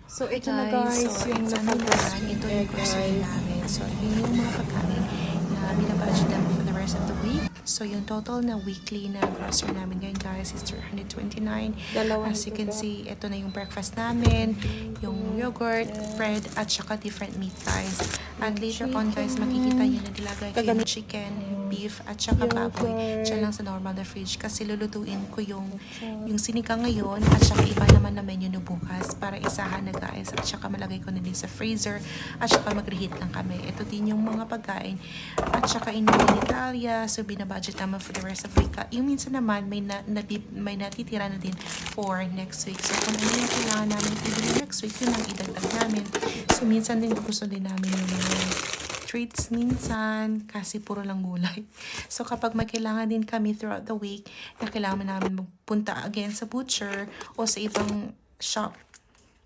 So, ito na guys, yung napag-grocery ito yung grocery namin. So, yun yung mga pagkain na binabudget namin for the rest of the week. So, yung total na weekly na grocery namin ngayon guys is 329. As you can see, ito na yung breakfast namin, yung yogurt, bread, at saka different meat guys. At later on guys, makikita nyo na nilagay ko yung chicken, beef, at saka baboy. Diyan lang sa normal na fridge kasi lulutuin ko yung sinigang ngayon at saka iba naman na menu no bukas para isahan na guys at saka malagay ko na din sa freezer at saka mag-reheat lang kami. Ito din yung mga pagkain at saka inuwi ni Talia, so binabudget naman for the rest of the week. Yung minsan naman may natitira na din for next week. So kung ano yung kailangan namin ibili next week, yun ang idagdag namin. So minsan din gusto din namin yung mga treats minsan kasi puro lang gulay. So kapag may kailangan din kami throughout the week na kailangan namin magpunta again sa butcher o sa ibang shop